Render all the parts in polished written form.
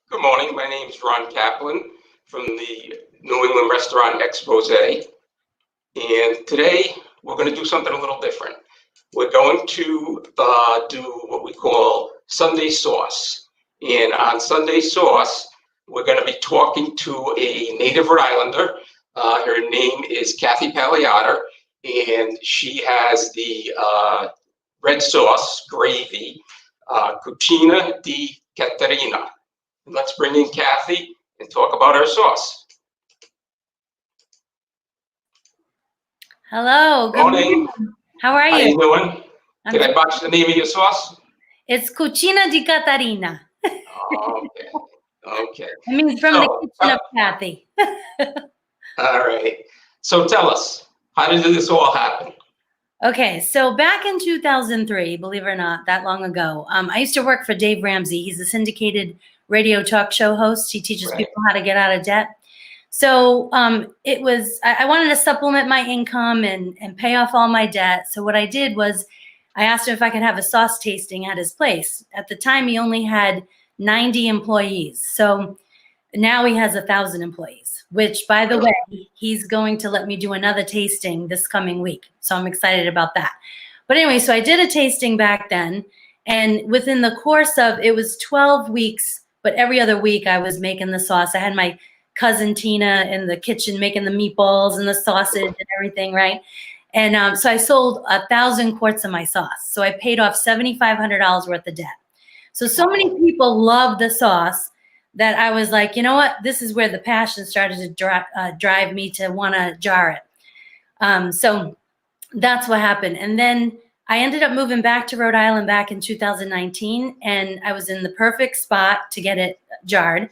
Good morning. My name is Ron Kaplan from the New England Restaurant Expose. And today we're going to do something a little different. We're going to do what we call Sunday Sauce. And on Sunday Sauce, we're going to be talking to a native Rhode Islander. Her name is Kathy Pagliatar, and she has the red sauce gravy, Cucina di Caterina. Let's bring in Kathy and talk about her sauce. Hello. Good morning. How are you? How you doing? Did I botch the name of your sauce? It's Cucina di Caterina. Okay. Okay. It means from the kitchen of Kathy. All right. So tell us, how did this all happen? Okay, so back in 2003, believe it or not, that long ago, I used to work for Dave Ramsey. He's a syndicated radio talk show host. He teaches people how to get out of debt. So I wanted to supplement my income and pay off all my debt. So what I did was I asked him if I could have a sauce tasting at his place. At the time, he only had 90 employees. So now he has 1,000 employees, which, by the way, he's going to let me do another tasting this coming week. So I'm excited about that. But anyway, so I did a tasting back then. And within the course of, it was 12 weeks, but every other week I was making the sauce. I had my cousin Tina in the kitchen making the meatballs and the sausage and everything, right? And so I sold 1,000 quarts of my sauce. So I paid off $7,500 worth of debt. So many people love the sauce that I was like, you know what? This is where the passion started to drive me to want to jar it. So that's what happened. And then I ended up moving back to Rhode Island back in 2019, and I was in the perfect spot to get it jarred.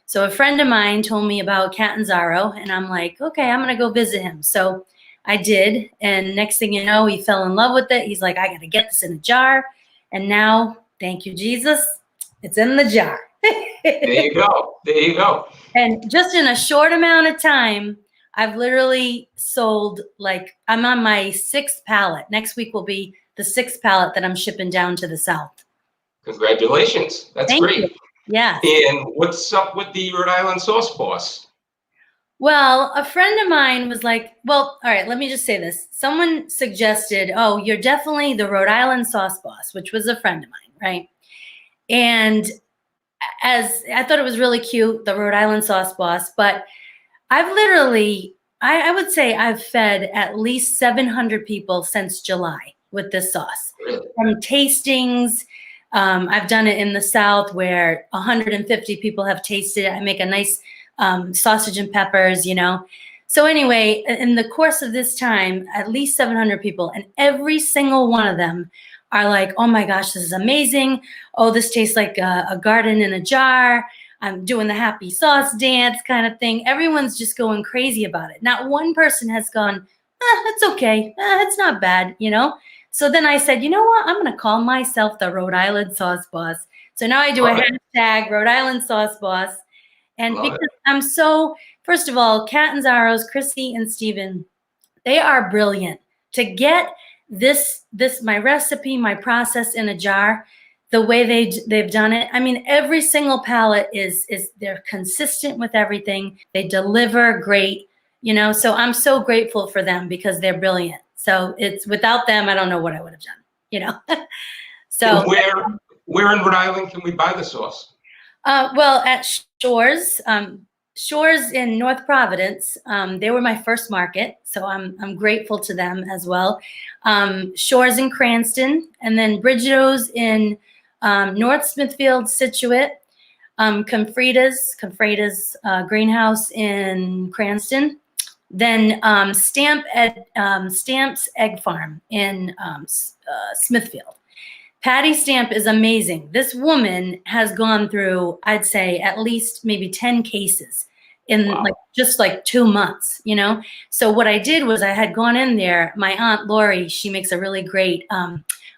So a friend of mine told me about Catanzaro, and I'm like, okay, I'm going to go visit him. So I did, and next thing you know, he fell in love with it. He's like, I got to get this in a jar. And now, thank you, Jesus, it's in the jar. There you go. There you go. And just in a short amount of time, I've literally sold, like, I'm on my 6th pallet. Next week will be the 6th pallet that I'm shipping down to the South. Congratulations. That's Thank great. you. Yeah. And what's up with the Rhode Island sauce boss? Well, a friend of mine was like, well, all right, let me just say this. Someone suggested, oh, you're definitely the Rhode Island sauce boss, which was a friend of mine, right? And as I thought it was really cute, the Rhode Island sauce boss, but I've literally, I would say I've fed at least 700 people since July with this sauce. Really? From tastings, I've done it in the South where 150 people have tasted it. I make a nice sausage and peppers, you know. So anyway, in the course of this time, at least 700 people, and every single one of them are like, oh my gosh, this is amazing. Oh, this tastes like a garden in a jar. I'm doing the happy sauce dance kind of thing. Everyone's just going crazy about it. Not one person has gone, it's okay. It's not bad, you know? So then I said, you know what? I'm going to call myself the Rhode Island Sauce Boss. So now I do a hashtag Rhode Island Sauce Boss. And because I'm so, first of all, Catanzaro's, Chrissy and Steven, they are brilliant. To get this my recipe, my process in a jar, the way they've done it. I mean, every single pallet is they're consistent with everything. They deliver great, you know, so I'm so grateful for them because they're brilliant. So it's without them, I don't know what I would have done, you know. So where in Rhode Island can we buy the sauce? Well, at Shores in North Providence, they were my first market, so I'm grateful to them as well. Shores in Cranston, and then Bridgetto's in North Smithfield, Situate, Confrita's Greenhouse in Cranston, then Stamp's Egg Farm in Smithfield. Patty Stamp is amazing. This woman has gone through, I'd say, at least maybe 10 cases in just 2 months, you know? So what I did was I had gone in there. My Aunt Lori, she makes a really great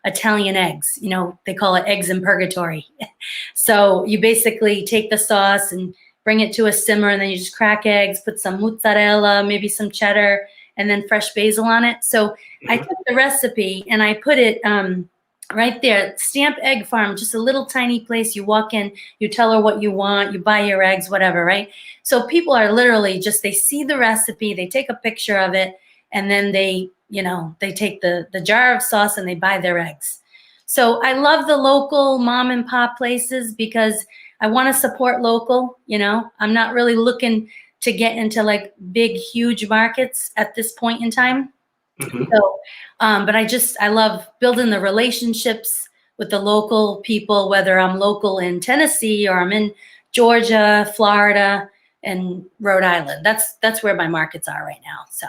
Italian eggs. You know, they call it eggs in purgatory. So you basically take the sauce and bring it to a simmer, and then you just crack eggs, put some mozzarella, maybe some cheddar, and then fresh basil on it. So I took the recipe and I put it right there, Stamp Egg Farm, just a little tiny place. You walk in, you tell her what you want, you buy your eggs, whatever, right? So people are literally just, they see the recipe, they take a picture of it, and then they, they take the jar of sauce and they buy their eggs. So I love the local mom and pop places because I want to support local, I'm not really looking to get into like big, huge markets at this point in time. Mhm. So, but I love building the relationships with the local people, whether I'm local in Tennessee or I'm in Georgia, Florida, and Rhode Island. That's where my markets are right now. So.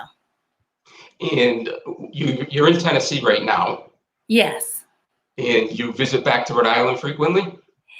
And you're in Tennessee right now, Yes. and you visit back to Rhode Island frequently?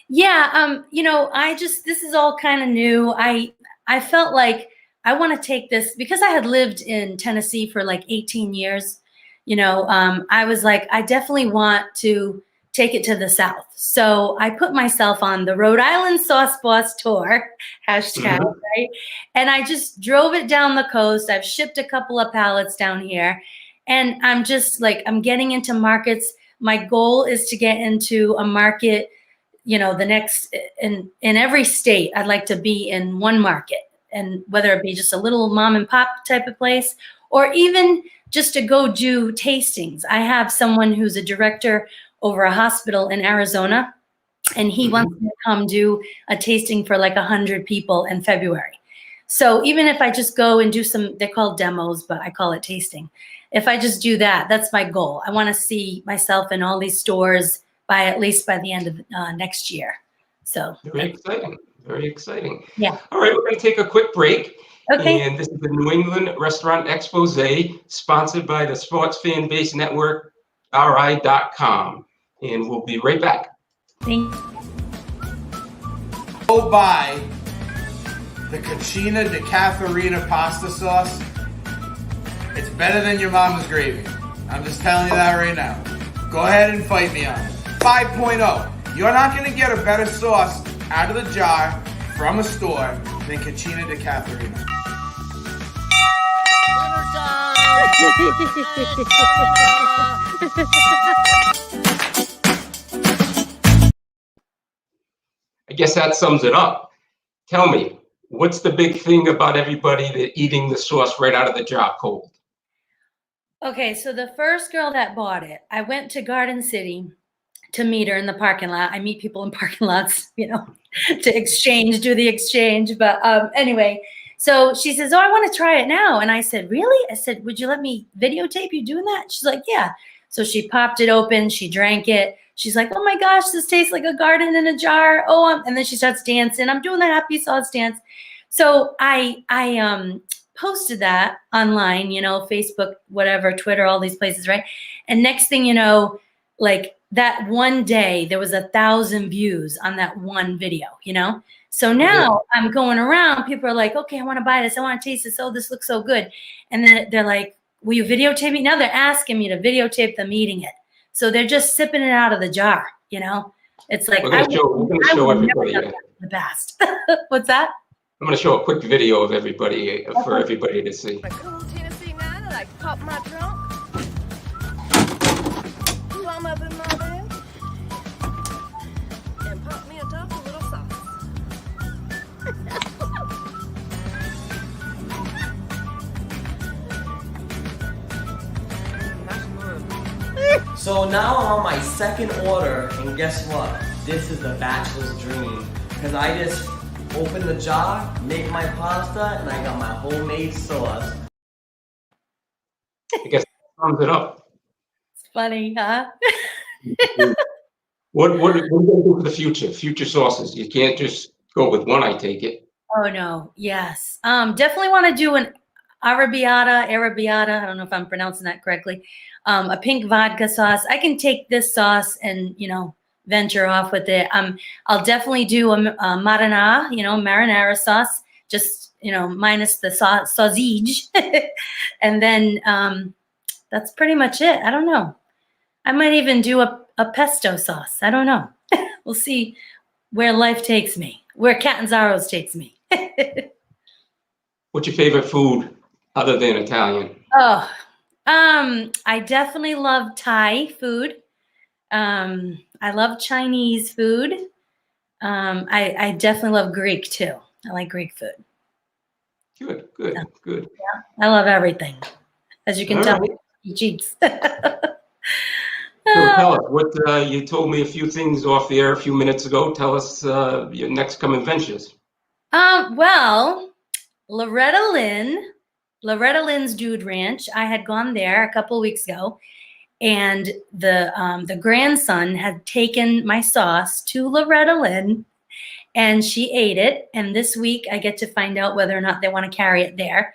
Yeah. This is all kind of new. I felt like I want to take this because I had lived in Tennessee for like 18 years. I was like, I definitely want to take it to the South. So I put myself on the Rhode Island Sauce Boss tour, hashtag, right? And I just drove it down the coast. I've shipped a couple of pallets down here. And I'm just like, I'm getting into markets. My goal is to get into a market, the next, in every state, I'd like to be in one market. And whether it be just a little mom and pop type of place, or even just to go do tastings. I have someone who's a director over a hospital in Arizona, and he wants me to come do a tasting for like 100 people in February. So even if I just go and do some, they're called demos, but I call it tasting. If I just do that, that's my goal. I want to see myself in all these stores by at least by the end of next year. So very exciting. Very exciting. Yeah. All right, we're going to take a quick break. Okay. And this is the New England Restaurant Expose, sponsored by the Sports Fan Base Network, RI.com. And we'll be right back. Thank you. Go buy the Cucina di Cafarina pasta sauce. It's better than your mama's gravy. I'm just telling you that right now. Go ahead and fight me on it. 5.0. You're not going to get a better sauce out of the jar from a store than Cucina di Cafarina. I guess that sums it up. Tell me, what's the big thing about everybody that eating the sauce right out of the jar cold? Okay, so the first girl that bought it, I went to Garden City to meet her in the parking lot. I meet people in parking lots, to do the exchange. But anyway, so she says, oh, I want to try it now. And I said, really? I said, would you let me videotape you doing that? She's like, yeah. So she popped it open. She drank it. She's like, oh my gosh, this tastes like a garden in a jar. Oh, and then she starts dancing. I'm doing the happy sauce dance. So I posted that online, Facebook, whatever, Twitter, all these places, right? And next thing you know, like that one day, there was 1,000 views on that one video, So now I'm going around, people are like, okay, I want to buy this. I want to taste this. Oh, this looks so good. And then they're like, will you videotape me? Now they're asking me to videotape them eating it. So they're just sipping it out of the jar, It's like, we're going to show everybody. The best. What's that? I'm going to show a quick video of everybody for everybody to see. A cool Tennessee man, I like to pop my trunk, plumb up in my bed, and pop me atop a little sauce. So now I'm on my second order, and guess what? This is the bachelor's dream. Because I just open the jar, make my pasta, and I got my homemade sauce. I guess that sums it up. It's funny, huh? What are you going to do for the future? Future sauces. You can't just go with one, I take it. Oh, no. Yes. Definitely want to do an arrabbiata. I don't know if I'm pronouncing that correctly. A pink vodka sauce. I can take this sauce and, venture off with it. I'll definitely do a marinara sauce, just, minus the sausage. And then that's pretty much it. I don't know. I might even do a pesto sauce. I don't know. We'll see where life takes me, where Catanzaro's takes me. What's your favorite food other than Italian? Oh, I definitely love Thai food. I love Chinese food. I definitely love Greek too. I like Greek food. Good, good, good. I love everything. As you can All tell, right. he cheats. So tell us what you told me a few things off the air a few minutes ago. Tell us your next coming ventures. Well, Loretta Lynn's Dude Ranch. I had gone there a couple weeks ago, and the grandson had taken my sauce to Loretta Lynn, and she ate it. And this week, I get to find out whether or not they want to carry it there.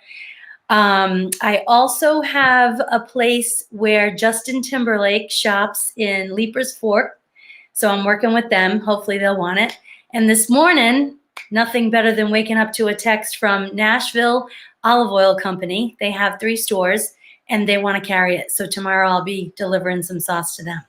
I also have a place where Justin Timberlake shops in Leaper's Fork. So I'm working with them. Hopefully they'll want it. And this morning, nothing better than waking up to a text from Nashville Olive Oil Company. They have 3 stores and they want to carry it. So tomorrow I'll be delivering some sauce to them.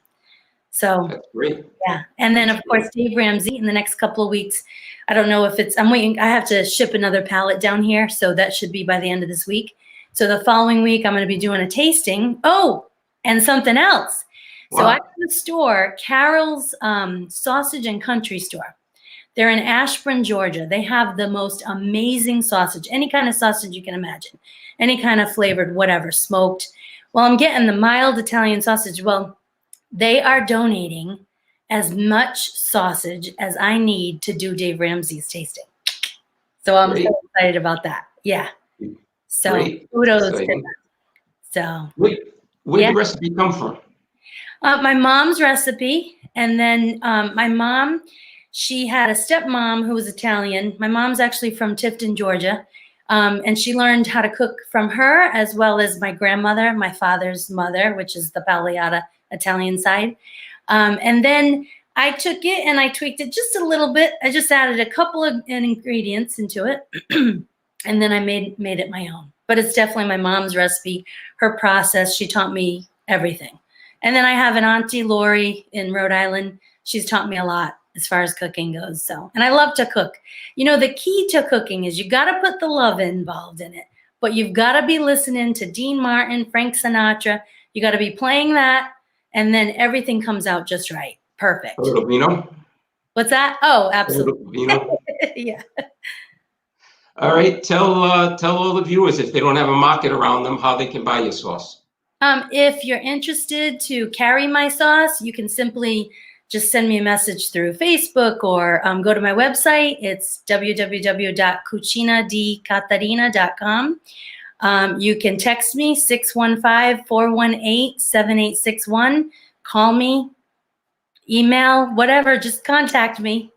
So That's great. yeah. And then of course, Dave Ramsey in the next couple of weeks. I don't know if I'm waiting. I have to ship another pallet down here. So that should be by the end of this week. So the following week, I'm going to be doing a tasting. Oh, and something else. Wow. So I have a store, Carol's Sausage and Country Store. They're in Ashburn, Georgia. They have the most amazing sausage, any kind of sausage you can imagine, any kind of flavored, whatever, smoked. Well, I'm getting the mild Italian sausage. Well, they are donating as much sausage as I need to do Dave Ramsey's tasting. So I'm so excited about that. Yeah. So kudos to them. So where did the recipe come from? My mom's recipe. And then my mom, she had a stepmom who was Italian. My mom's actually from Tifton, Georgia. And she learned how to cook from her, as well as my grandmother, my father's mother, which is the Pagliata Italian side. And then I took it and I tweaked it just a little bit. I just added a couple of ingredients into it. And then I made it my own. But it's definitely my mom's recipe, her process. She taught me everything. And then I have an Auntie Lori in Rhode Island. She's taught me a lot as far as cooking goes. So, and I love to cook. You know, the key to cooking is you got to put the love involved in it. But you've got to be listening to Dean Martin, Frank Sinatra. You got to be playing that. And then everything comes out just right. Perfect. A little vino? What's that? Oh, absolutely. Vino? Yeah. All right. Tell all the viewers, if they don't have a market around them, how they can buy your sauce. If you're interested to carry my sauce, you can simply just send me a message through Facebook or go to my website. It's www.cucinadicatarina.com. You can text me 615-418-7861. Call me, email, whatever. Just contact me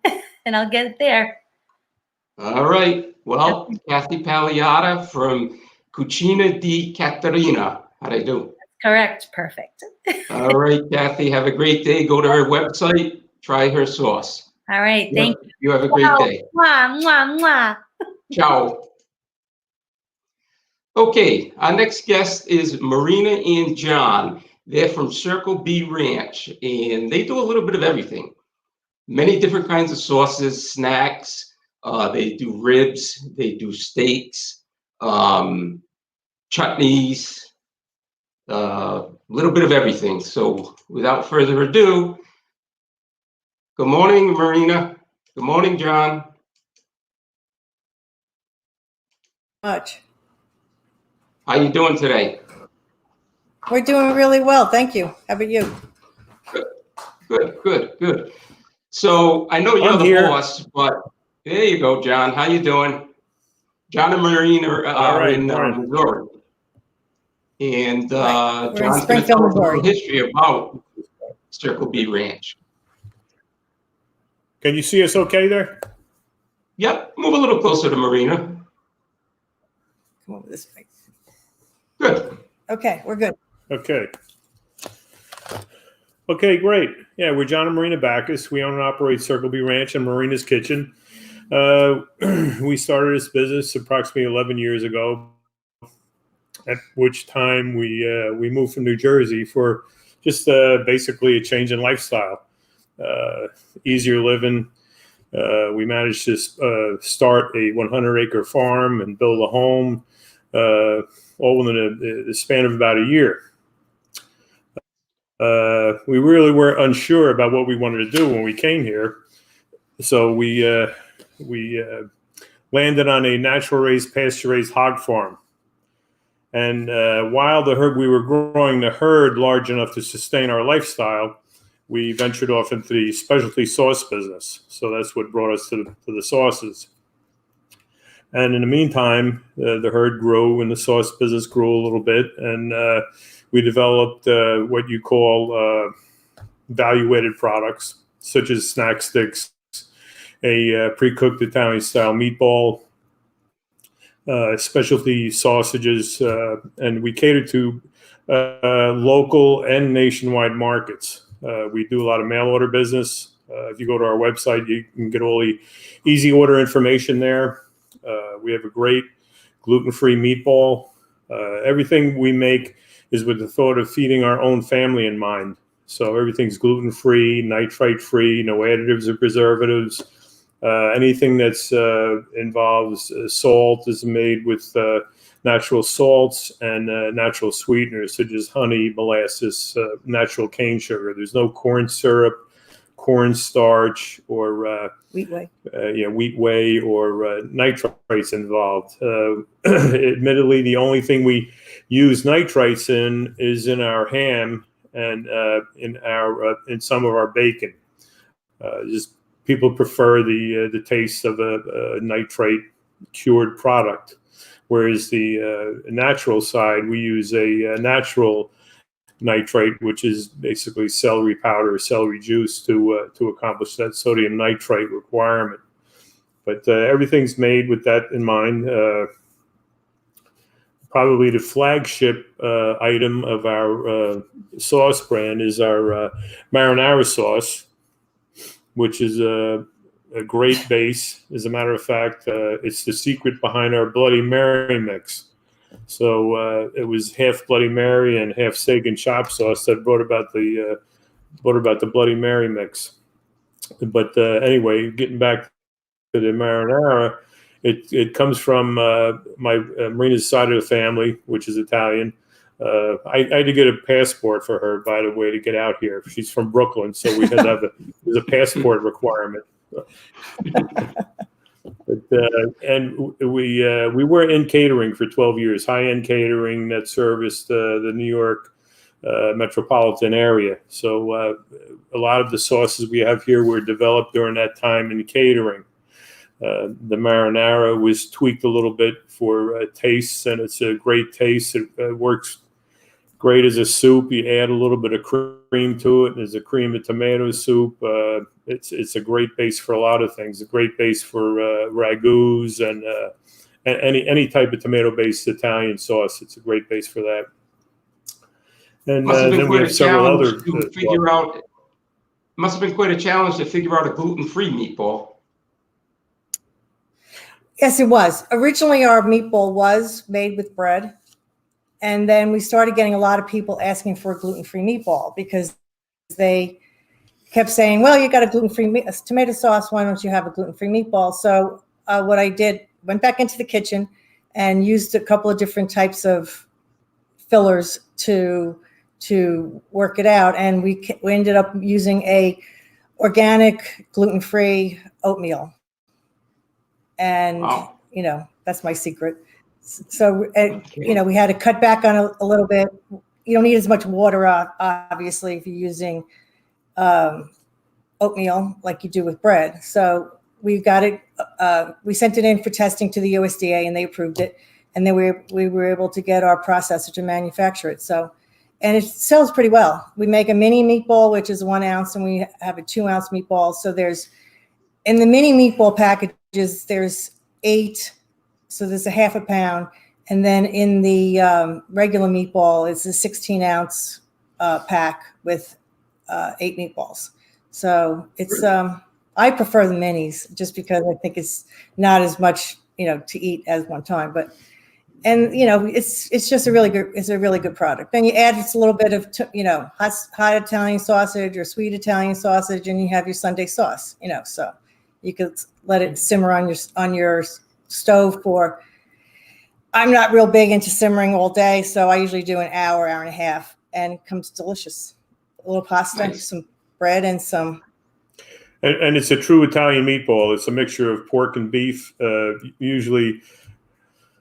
and I'll get it there. All right. Well, Kathy Pagliata from Cucina di Caterina. How'd I do? Correct. Perfect. All right, Kathy. Have a great day. Go to her website. Try her sauce. All right. Thank you. You have a great day. Mwah, mwah, mwah. Ciao. Okay. Our next guest is Marina and John. They're from Circle B Ranch, and they do a little bit of everything. Many different kinds of sauces, snacks. They do ribs. They do steaks, chutneys. A little bit of everything. So without further ado, good morning, Marina. Good morning, John. Much. How you doing today? We're doing really well. Thank you. How about you? Good. So I know you're the boss, but there you go, John. How you doing? John and Marina are in Missouri. And We're in John's going to Springfield, tell us a Missouri. little history about Circle B Ranch. Can you see us okay there? Yep. Move a little closer to Marina. Come over this way. Good. Okay, we're good. Okay. Okay, great. Yeah, we're John and Marina Backus. We own and operate Circle B Ranch and Marina's Kitchen. We started this business approximately 11 years ago, at which time we moved from New Jersey for just basically a change in lifestyle, easier living. We managed to start a 100-acre farm and build a home, all within the span of about a year. we really were unsure about what we wanted to do when we came here. So we landed on a natural raised, pasture raised hog farm. And while we were growing the herd large enough to sustain our lifestyle, we ventured off into the specialty sauce business. So that's what brought us to the sauces. And in the meantime, the herd grew and the sauce business grew a little bit. And we developed what you call value-added products, such as snack sticks, a pre-cooked Italian-style meatball, specialty sausages, and we cater to local and nationwide markets. We do a lot of mail order business. If you go to our website, you can get all the easy order information there. We have a great gluten-free meatball. Everything we make is with the thought of feeding our own family in mind. So everything's gluten-free, nitrite-free, no additives or preservatives. Anything that's involves salt is made with natural salts and natural sweeteners such as honey, molasses, natural cane sugar. There's no corn syrup, cornstarch, or Wheat whey. wheat whey or nitrites involved. Admittedly, the only thing we use nitrites in is in our ham and in some of our bacon. Just people prefer the taste of a nitrate cured product, whereas the natural side, we use a natural nitrate, which is basically celery powder or celery juice to accomplish that sodium nitrite requirement. But everything's made with that in mind. Probably the flagship item of our sauce brand is our Marinara Sauce, which is a great base. As a matter of fact, it's the secret behind our Bloody Mary mix. So it was half Bloody Mary and half steak and chop sauce that brought about the Bloody Mary mix. But anyway, getting back to the marinara, it comes from my Marina's side of the family, which is Italian. I had to get a passport for her, by the way, to get out here. She's from Brooklyn, so we had to have there's a passport requirement. But, and we were in catering for 12 years, high-end catering that serviced the New York metropolitan area. So a lot of the sauces we have here were developed during that time in catering. The marinara was tweaked a little bit for tastes, and it's a great taste. It works great as a soup. You add a little bit of cream to it. There's a cream and tomato soup. It's a great base for a lot of things. A great base for ragouts and any type of tomato-based Italian sauce. It's a great base for that. And then we have several other. Must have been quite a challenge to figure out a gluten-free meatball. Yes, it was. Originally, our meatball was made with bread. And then we started getting a lot of people asking for a gluten-free meatball because they kept saying, well, you got a gluten-free tomato sauce. Why don't you have a gluten-free meatball? So what I did, went back into the kitchen and used a couple of different types of fillers to work it out. And we ended up using a organic gluten-free oatmeal. And, wow. That's my secret. So, we had to cut back on a little bit. You don't need as much water, obviously, if you're using oatmeal like you do with bread. So we got it. We sent it in for testing to the USDA, and they approved it. And then we were able to get our processor to manufacture it. So, and it sells pretty well. We make a mini meatball, which is 1 ounce, and we have a 2 ounce meatball. So in the mini meatball packages, there's 8. So there's a half a pound. And then in the regular meatball, it's a 16 ounce pack with 8 meatballs. So it's, I prefer the minis just because I think it's not as much, to eat as one time, it's just a really good product. Then you add just a little bit of, hot Italian sausage or sweet Italian sausage, and you have your Sunday sauce, so you could let it simmer on your stove for, I'm not real big into simmering all day, so I usually do an hour and a half, and it comes delicious. a little pasta, Nice. some bread, and some. And it's a true Italian meatball. It's a mixture of pork and beef. Usually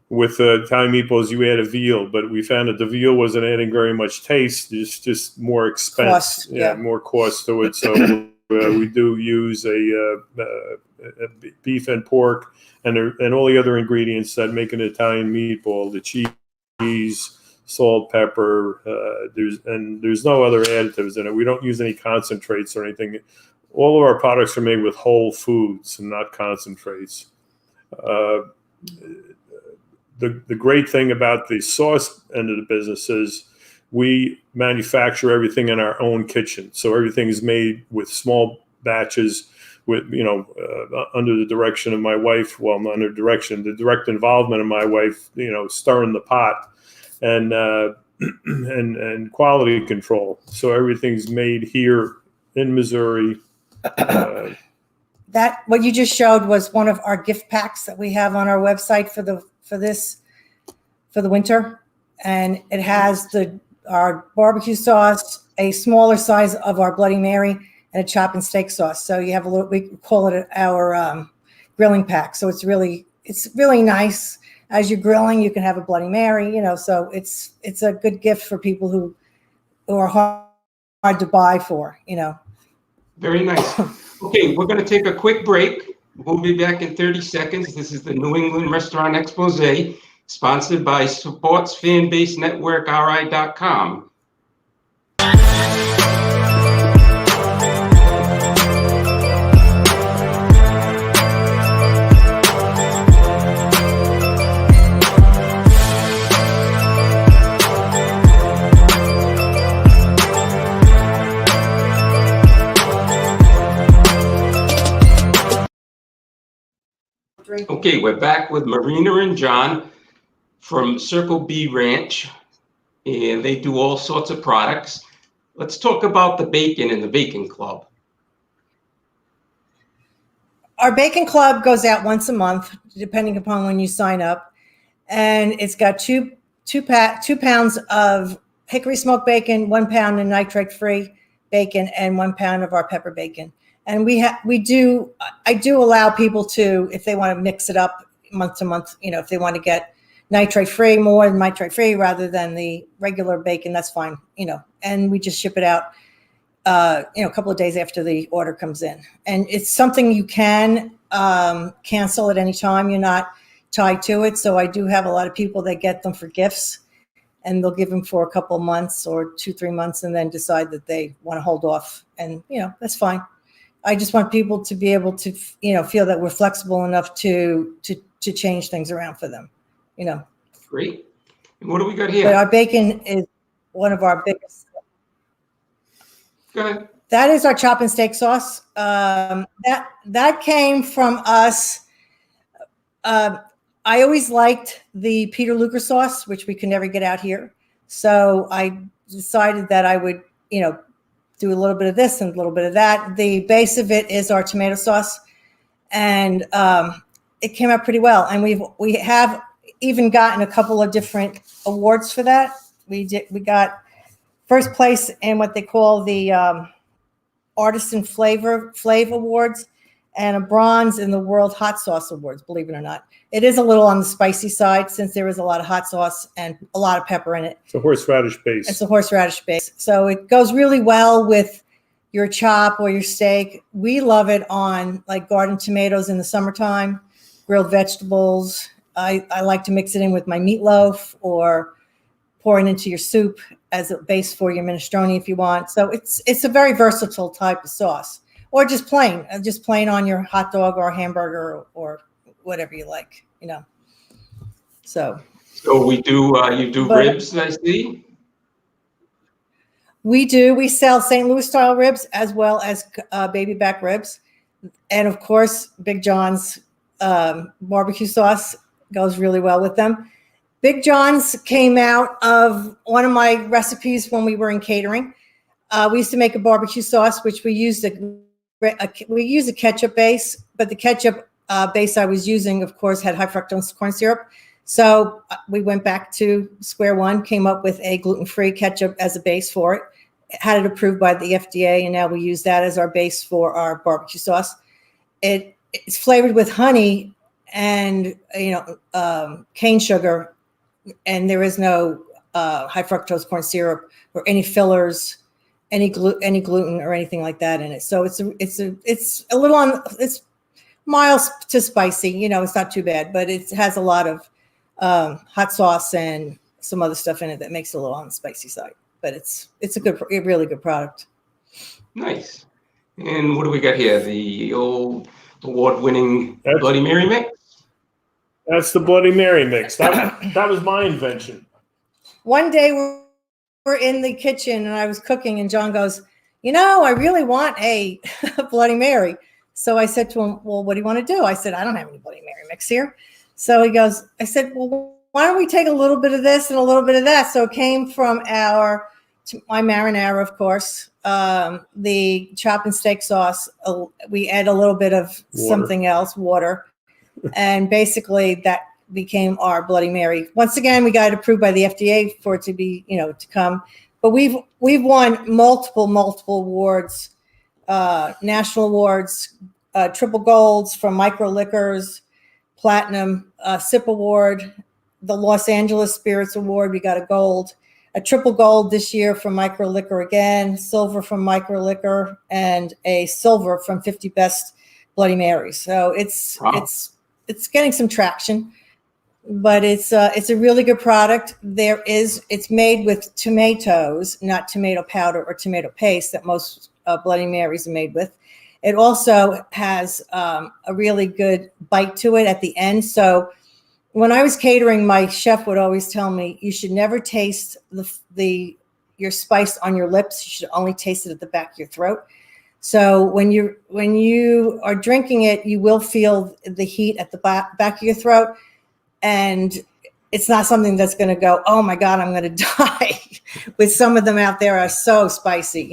with Italian meatballs, you add a veal, but we found that the veal wasn't adding very much taste. It's just more expense, Cost, yeah. more cost to it. So we do use a beef and pork and all the other ingredients that make an Italian meatball, the cheese, salt, pepper. There's no other additives in it. We don't use any concentrates or anything. All of our products are made with whole foods and not concentrates. The great thing about the sauce end of the business is we manufacture everything in our own kitchen. So everything is made with small batches with, under the direction of my wife. Well, not under direction, the direct involvement of my wife, stirring the pot and quality control. So everything's made here in Missouri. That what you just showed was one of our gift packs that we have on our website for the winter, and it has our barbecue sauce, a smaller size of our Bloody Mary, and a chop and steak sauce. So you have we call it our grilling pack. So it's really nice. As you're grilling, you can have a Bloody Mary, so it's a good gift for people who are hard to buy for, Very nice. Okay, we're going to take a quick break. We'll be back in 30 seconds. This is the New England Restaurant Exposé, sponsored by Sports Fan Base Network, RI.com. Okay, we're back with Marina and John from Circle B Ranch, and they do all sorts of products. Let's talk about the bacon and the Bacon Club. Our Bacon Club goes out once a month, depending upon when you sign up, and it's got two pounds of hickory smoked bacon, 1 pound of nitrate-free bacon, and 1 pound of our pepper bacon. And I do allow people to, if they want to mix it up month to month, if they want to get nitrate-free, more nitrate-free rather than the regular bacon, that's fine, and we just ship it out, a couple of days after the order comes in. And it's something you can cancel at any time. You're not tied to it. So I do have a lot of people that get them for gifts, and they'll give them for a couple of months or 2-3 months and then decide that they want to hold off. And, that's fine. I just want people to be able to, feel that we're flexible enough to change things around for them, Great. And what do we got here? But our bacon is one of our biggest. Go ahead. That is our chop and steak sauce. That came from us. I always liked the Peter Luger sauce, which we can never get out here. So I decided that I would, do a little bit of this and a little bit of that. The base of it is our tomato sauce, and it came out pretty well. And we have even gotten a couple of different awards for that. We got first place in what they call the Artisan Flav Awards, and a bronze in the World Hot Sauce Awards, believe it or not. It is a little on the spicy side since there is a lot of hot sauce and a lot of pepper in it. It's a horseradish base. It's a horseradish base. So it goes really well with your chop or your steak. We love it on like garden tomatoes in the summertime, grilled vegetables. I like to mix it in with my meatloaf or pour it into your soup as a base for your minestrone if you want. So it's a very versatile type of sauce. Or just plain on your hot dog or hamburger or whatever you like, So we do, you do ribs, I see. We do. We sell St. Louis style ribs as well as baby back ribs. And of course, Big John's barbecue sauce goes really well with them. Big John's came out of one of my recipes when we were in catering. We used to make a barbecue sauce, which we used a ketchup base, but the ketchup base I was using, of course, had high fructose corn syrup. So we went back to square one, came up with a gluten-free ketchup as a base for it. had it approved by the FDA, and now we use that as our base for our barbecue sauce. It's flavored with honey and cane sugar, and there is no high fructose corn syrup or any fillers, any gluten or anything like that in it. So it's a little it's mild to spicy. It's not too bad, but it has a lot of hot sauce and some other stuff in it that makes it a little on the spicy side. But it's a really good product. Nice. And what do we got here? The old award-winning Bloody Mary mix? That's the Bloody Mary mix. That was my invention. One day we're in the kitchen and I was cooking and John goes, I really want a Bloody Mary. So I said to him, well, what do you want to do? I said, I don't have any Bloody Mary mix here. So I said, well, why don't we take a little bit of this and a little bit of that? So it came from my marinara, of course, the chop and steak sauce. We add a little bit of something else, water. And basically that became our Bloody Mary. Once again, we got it approved by the FDA for it to be, to come. But we've won multiple awards, national awards, triple golds from Micro Liquors, platinum, SIP award, the Los Angeles Spirits Award. We got a gold, a triple gold this year from Micro Liquor again, silver from Micro Liquor, and a silver from 50 Best Bloody Marys. So it's getting some traction. But it's a really good product. It's made with tomatoes, not tomato powder or tomato paste that most Bloody Marys are made with. It also has a really good bite to it at the end. So when I was catering, my chef would always tell me you should never taste your spice on your lips. You should only taste it at the back of your throat. So when you are drinking it, you will feel the heat at the back of your throat. And it's not something that's going to go, oh my God, I'm going to die. With some of them out there are so spicy,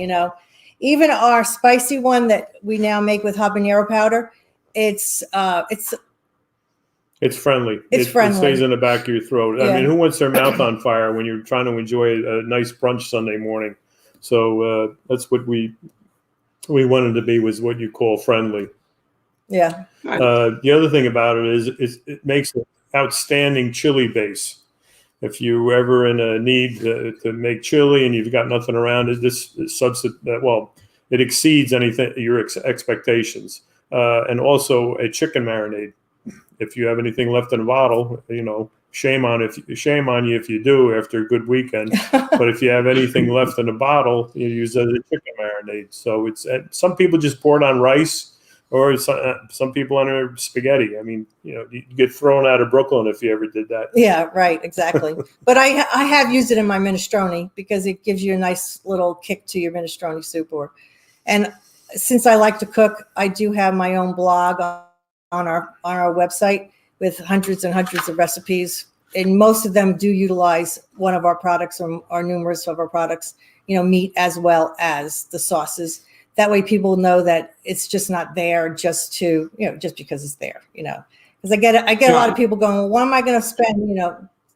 Even our spicy one that we now make with habanero powder, it's friendly. It's friendly. It stays in the back of your throat. Yeah. I mean, who wants their mouth on fire when you're trying to enjoy a nice brunch Sunday morning? So that's what we wanted to be, was what you call friendly. Yeah. The other thing about it is it makes an outstanding chili base. If you ever in a need to make chili and you've got nothing around it, this it exceeds anything your expectations. And also a chicken marinade. If you have anything left in a bottle, shame on you if you do after a good weekend. But if you have anything left in a bottle, you use it as a chicken marinade. So some people just pour it on rice, or some people on their spaghetti. I mean, you get thrown out of Brooklyn if you ever did that. Yeah, right, exactly. But I have used it in my minestrone because it gives you a nice little kick to your minestrone soup. And since I like to cook, I do have my own blog on our website with hundreds and hundreds of recipes, and most of them do utilize one of our products or numerous of our products, meat as well as the sauces. That way people know that it's just not there just because it's there, because I get a lot of people going, well, why am I going to spend,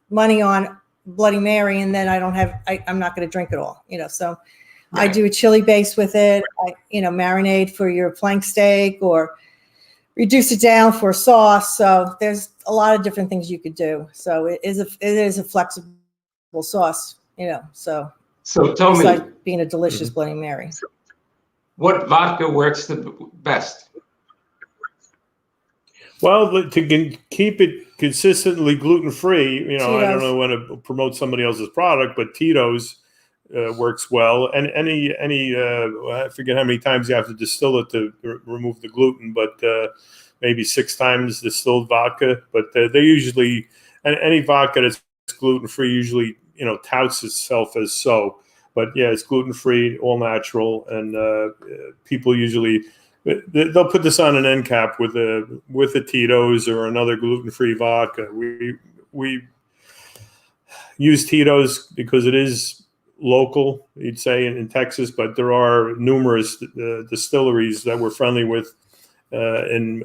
money on Bloody Mary and then I'm not going to drink it all, so right. I do a chili base with it. Marinade for your flank steak or reduce it down for a sauce. So there's a lot of different things you could do. So it is a flexible sauce, so tell me, being a delicious Bloody Mary. What vodka works the best? Well, to keep it consistently gluten-free, I don't know when to promote somebody else's product, but Tito's works well. And I forget how many times you have to distill it to remove the gluten, but maybe 6 times distilled vodka. But they usually, and any vodka that's gluten-free usually, touts itself as so. But yeah, it's gluten-free, all natural, and people usually they'll put this on an end cap with a Tito's or another gluten-free vodka. We use Tito's because it is local, you'd say, in Texas, but there are numerous distilleries that we're friendly with in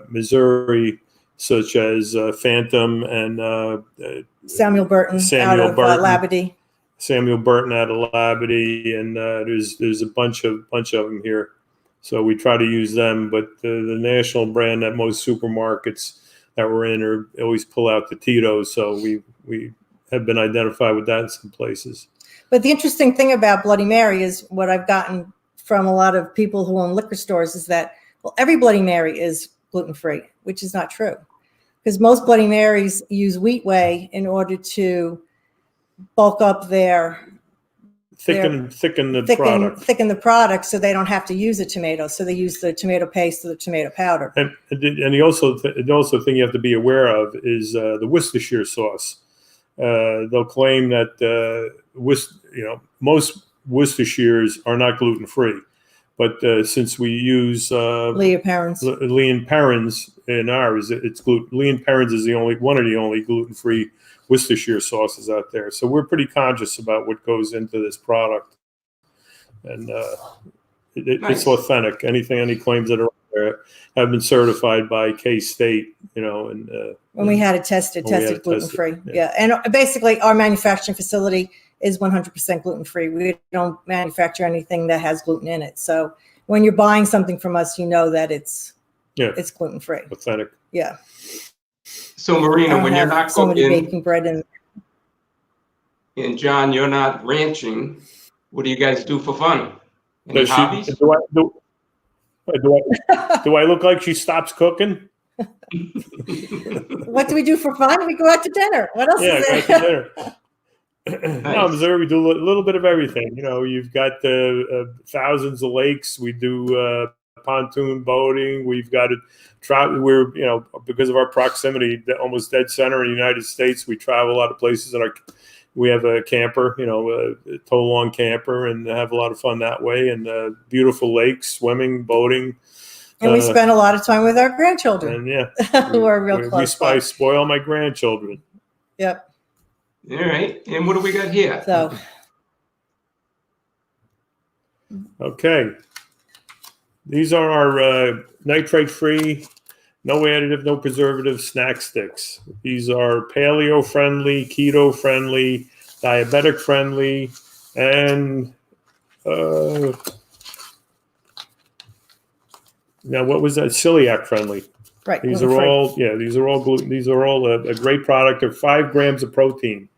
Missouri, such as Phantom and Samuel Burton out of Labadee. Samuel Burton out of Labadee, and there's a bunch of them here. So we try to use them, but the national brand that most supermarkets that we're in always pull out the Tito's. So we have been identified with that in some places. But the interesting thing about Bloody Mary is what I've gotten from a lot of people who own liquor stores is that, well, every Bloody Mary is gluten-free, which is not true. Because most Bloody Marys use wheat whey in order to bulk up thicken the product so they don't have to use a tomato. So they use the tomato paste or the tomato powder. And the also thing you have to be aware of is the Worcestershire sauce. They'll claim that most Worcestershires are not gluten-free, but since we use Lee and Perrins in ours, it's gluten. Lee and Perrins is one of the only gluten-free Worcestershire sauces out there. So we're pretty conscious about what goes into this product, and it's authentic. Any claims that are there have been certified by K-State, and when we had it tested gluten-free. Yeah. And basically our manufacturing facility is 100% gluten-free. We don't manufacture anything that has gluten in it. So when you're buying something from us, you know that it's gluten-free. Authentic. Yeah. So Marina, when you're not so cooking, many baking bread and John, you're not ranching, what do you guys do for fun? Any hobbies? Do I look like she stops cooking? What do we do for fun? We go out to dinner. What else is there? Go out to dinner. No, Missouri, we do a little bit of everything. You've got thousands of lakes. We do pontoon boating. We've got we're because of our proximity, almost dead center in the United States. We travel a lot of places, and we have a camper, a tow long camper, and have a lot of fun that way. And beautiful lakes, swimming, boating. And we spend a lot of time with our grandchildren. And who are real close. I spoil my grandchildren. Yep. All right. And what do we got here? So. Okay. These are our nitrate-free, no additive, no preservative snack sticks. These are paleo-friendly, keto-friendly, diabetic-friendly, and now what was that? Celiac-friendly. Right. These are all gluten. These are all a great product. They're 5 grams of protein.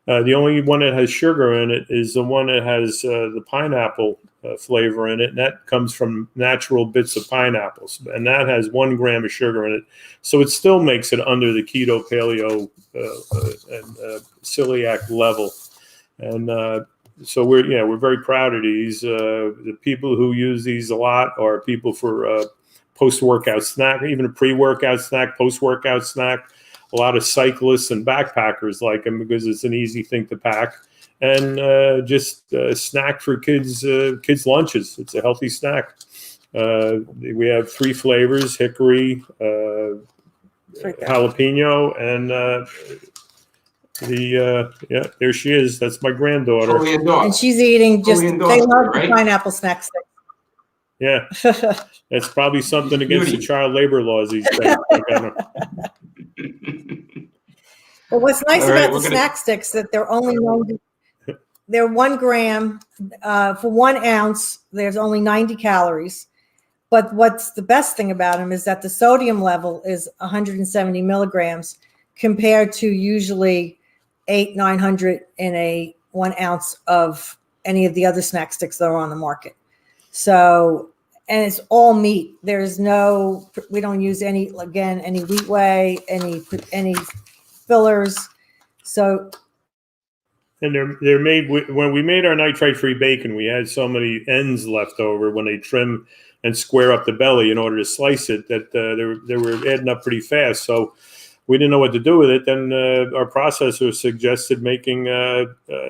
The only one that has sugar in it is the one that has the pineapple flavor in it, and that comes from natural bits of pineapples, and that has 1 gram of sugar in it. So it still makes it under the keto, paleo, and celiac level. And so we're very proud of these. The people who use these a lot are people for post-workout snack, even a pre-workout snack, post-workout snack. A lot of cyclists and backpackers like them because it's an easy thing to pack, and just a snack for kids' lunches. It's a healthy snack. We have 3 flavors: hickory, jalapeno, and there she is. That's my granddaughter. And she's eating they love the pineapple snack stick. Yeah, it's probably something against the child labor laws these days. But what's nice about the snack sticks that they're only they're 1 gram for 1 ounce. There's only 90 calories. But what's the best thing about them is that the sodium level is 170 milligrams compared to usually 800-900 in a 1 ounce of any of the other snack sticks that are on the market. So, and it's all meat. We don't use any wheat whey, any fillers. So, and they're made when we made our nitrate-free bacon, we had so many ends left over when they trim and square up the belly in order to slice it that they were adding up pretty fast. So we didn't know what to do with it. Then our processor suggested making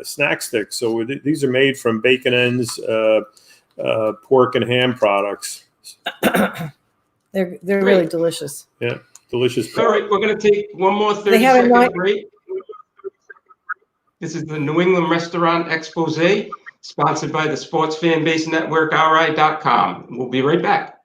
snack sticks. So these are made from bacon ends, pork and ham products. They're really delicious. Yeah, delicious. All right, we're going to take one more 30-second break. This is the New England Restaurant Exposé, sponsored by the Sports Fan Base Network, RI.com. We'll be right back.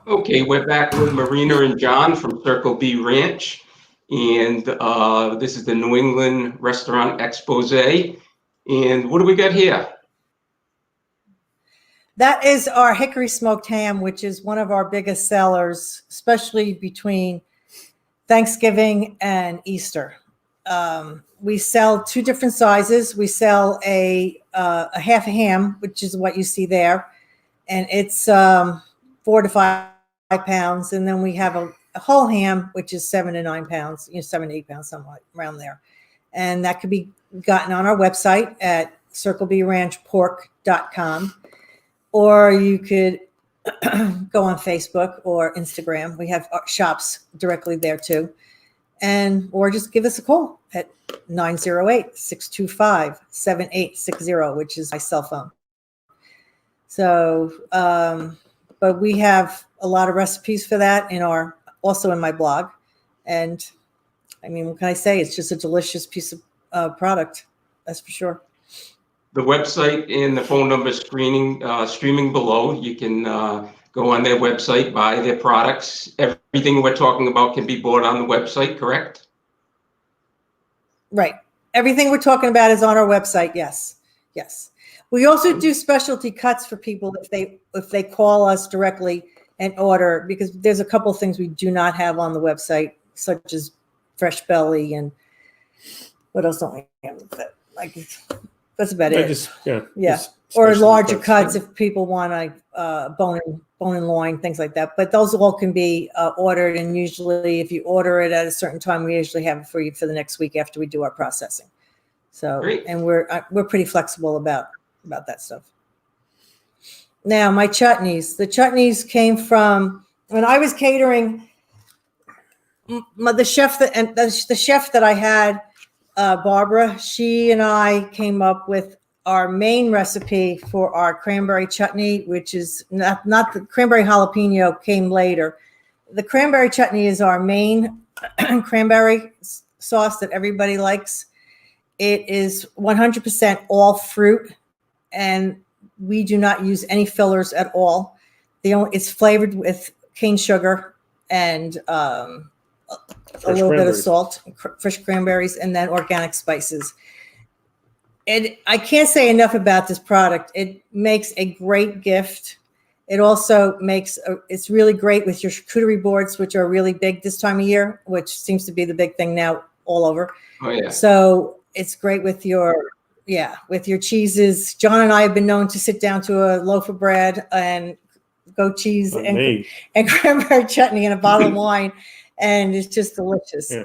Okay, we're back with Marina and John from Circle B Ranch. And this is the New England Restaurant Expose. And what do we got here? That is our Hickory Smoked Ham, which is one of our biggest sellers, especially between Thanksgiving and Easter. We sell two different sizes. We sell a half a ham, which is what you see there, and it's 4 to 5 pounds. And then we have a whole ham, which is 7 to 9 pounds, 7 to 8 pounds, somewhat around there. And that could be gotten on our website at circleBranchpork.com. Or you could go on Facebook or Instagram. We have shops directly there too. Or just give us a call at 908-625-7860, which is my cell phone. So, but we have a lot of recipes for that also in my blog. And I mean, what can I say? It's just a delicious piece of product. That's for sure. The website and the phone number streaming below. You can go on their website, buy their products. Everything we're talking about can be bought on the website, correct? Right. Everything we're talking about is on our website. Yes. Yes. We also do specialty cuts for people if they call us directly and order, because there's a couple of things we do not have on the website, such as fresh belly and what else don't we have? That's about it. Yeah. Or larger cuts if people want bone and loin, things like that. But those all can be ordered. And usually if you order it at a certain time, we usually have it for you for the next week after we do our processing. So, Great. And we're pretty flexible about that stuff. Now, my chutneys. The chutneys came from when I was catering. The chef that I had, Barbara, she and I came up with our main recipe for our cranberry chutney, which is not the cranberry jalapeno came later. The cranberry chutney is our main cranberry sauce that everybody likes. It is 100% all fruit, and we do not use any fillers at all. It's flavored with cane sugar and a little bit of salt, fresh cranberries, and then organic spices. And I can't say enough about this product. It makes a great gift. It also it's really great with your charcuterie boards, which are really big this time of year, which seems to be the big thing now all over. Oh, yeah. So it's great with your cheeses. John and I have been known to sit down to a loaf of bread and goat cheese and cranberry chutney and a bottle of wine. And it's just delicious. Yeah.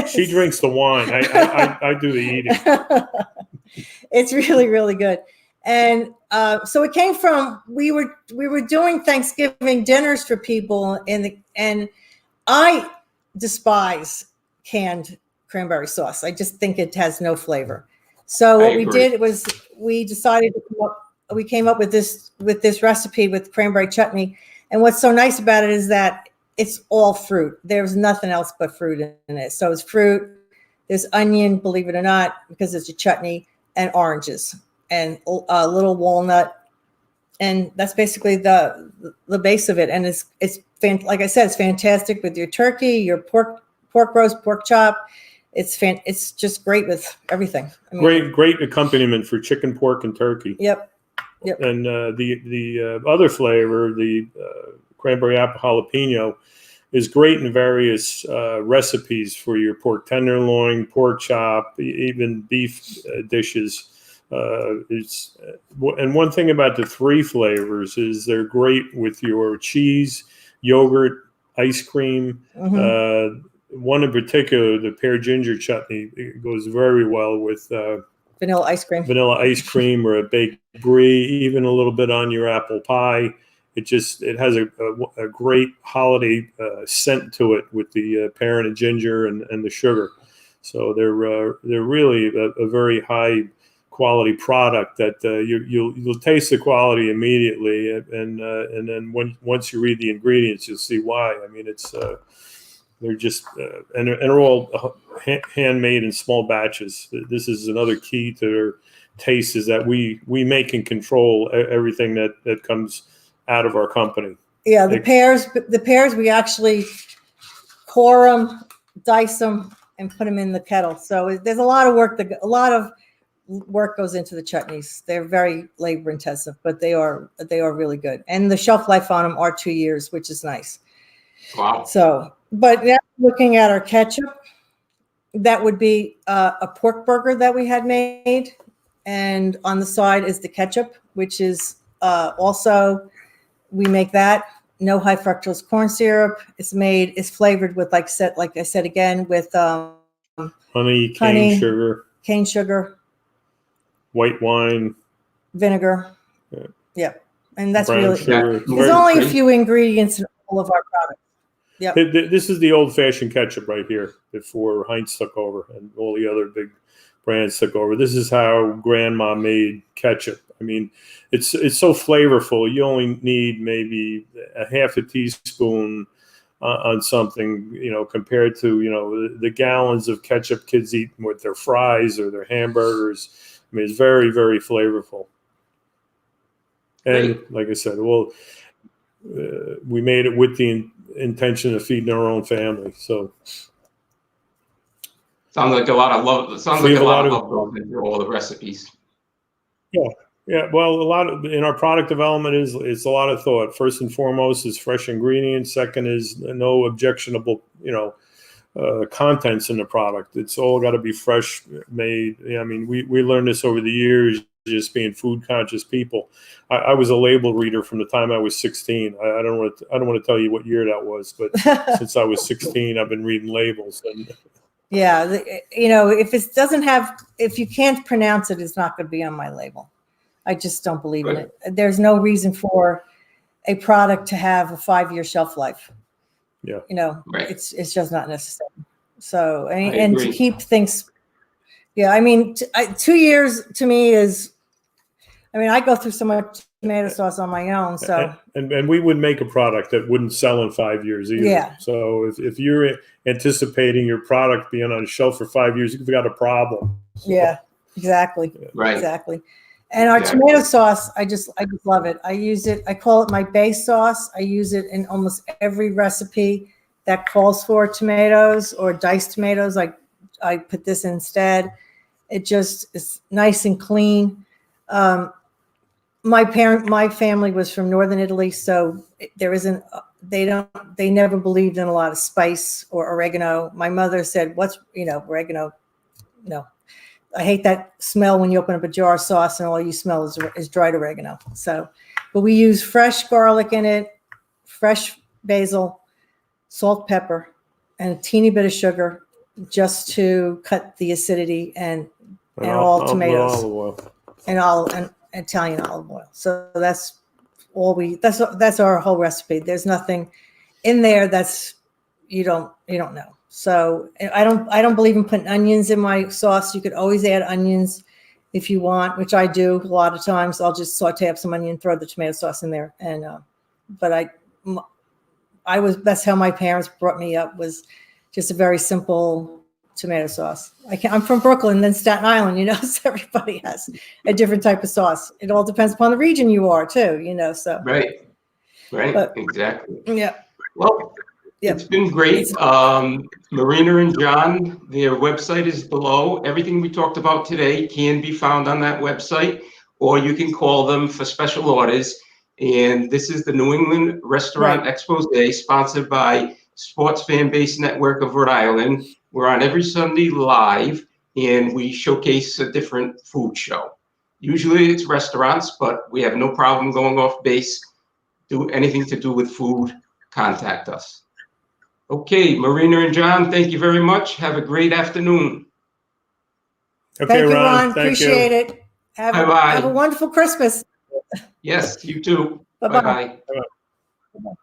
She drinks the wine. I do the eating. It's really, really good. And so it came from, we were doing Thanksgiving dinners for people and I despise canned cranberry sauce. I just think it has no flavor. So what we did was we decided we came up with this recipe with cranberry chutney. And what's so nice about it is that it's all fruit. There's nothing else but fruit in it. So it's fruit. There's onion, believe it or not, because it's a chutney, and oranges and a little walnut. And that's basically the base of it. And it's like I said, it's fantastic with your turkey, your pork roast, pork chop. It's just great with everything. I mean, great accompaniment for chicken, pork, and turkey. Yep. And the other flavor, the cranberry apple jalapeno, is great in various recipes for your pork tenderloin, pork chop, even beef dishes. And one thing about the three flavors is they're great with your cheese, yogurt, ice cream. Mm-hmm. One in particular, the pear ginger chutney, it goes very well with vanilla ice cream or a baked brie, even a little bit on your apple pie. It has a great holiday scent to it with the pear and the ginger and the sugar. So they're really a very high quality product that you'll taste the quality immediately, and then once you read the ingredients, you'll see why. I mean, they're just and they're all handmade in small batches. This is another key to their taste, is that we make and control everything that comes out of our company. Yeah, the pears, we actually core them, dice them, and put them in the kettle. So there's a lot of work goes into the chutneys. They're very labor intensive, but they are really good. And the shelf life on them are 2 years, which is nice. Wow. So, but now looking at our ketchup, that would be a pork burger that we had made. And on the side is the ketchup, which is also, we make that. No high fructose corn syrup. It's flavored with, like I said again, with Honey, cane sugar, white wine, vinegar. Yeah. Yep. And that's brown really, sugar. there's only a few ingredients in all of our products. Yep. This is the old-fashioned ketchup right here before Heinz took over and all the other big brands took over. This is how Grandma made ketchup. I mean, it's so flavorful. You only need maybe a half a teaspoon on something, compared to, the gallons of ketchup kids eat with their fries or their hamburgers. I mean, it's very, very flavorful. And like I said, we made it with the intention of feeding our own family. So sounds like a lot of love. Sounds like a lot of love goes into all the recipes. Yeah. Well, a lot of in our product development it's a lot of thought. First and foremost is fresh ingredients. Second is no objectionable, contents in the product. It's all got to be fresh made. I mean, we learned this over the years, just being food conscious people. I was a label reader from the time I was 16. I don't want to tell you what year that was, but since I was 16, I've been reading labels. And yeah, if you can't pronounce it, it's not going to be on my label. I just don't believe in it. There's no reason for a product to have a 5-year shelf life. Yeah, it's just not necessary. So and to keep things, I mean, 2 years to me is. I mean, I go through so much tomato sauce on my own, so. And we would make a product that wouldn't sell in 5 years either. Yeah. So if you're anticipating your product being on a shelf for 5 years, you've got a problem. So, yeah, exactly. Right. Exactly. And our tomato sauce, I just love it. I use it. I call it my base sauce. I use it in almost every recipe that calls for tomatoes or diced tomatoes. I put this instead. It just is nice and clean. My family was from Northern Italy, so they never believed in a lot of spice or oregano. My mother said, oregano? No, I hate that smell when you open up a jar of sauce and all you smell is dried oregano. So, but we use fresh garlic in it, fresh basil, salt, pepper, and a teeny bit of sugar just to cut the acidity and all tomatoes. Olive oil. And Italian olive oil. So that's our whole recipe. There's nothing in there that's you don't know. So I don't believe in putting onions in my sauce. You could always add onions if you want, which I do a lot of times. I'll just saute up some onion, throw the tomato sauce in there, and but that's how my parents brought me up, was just a very simple tomato sauce. I'm from Brooklyn, then Staten Island, so everybody has a different type of sauce. It all depends upon the region you are too, so. Right. But, exactly. Yeah. Well, it's been great. Marina and John, their website is below. Everything we talked about today can be found on that website, or you can call them for special orders. And this is the New England Restaurant Expose, sponsored by Sports Fan Base Network of Rhode Island. We're on every Sunday live, and we showcase a different food show. Usually it's restaurants, but we have no problem going off base. Do anything to do with food, contact us. Okay, Marina and John, thank you very much. Have a great afternoon. Okay, Thank you, Ron. Ron. Appreciate it. Have a wonderful Christmas. Yes, you too. Bye-bye. Bye-bye. Bye-bye.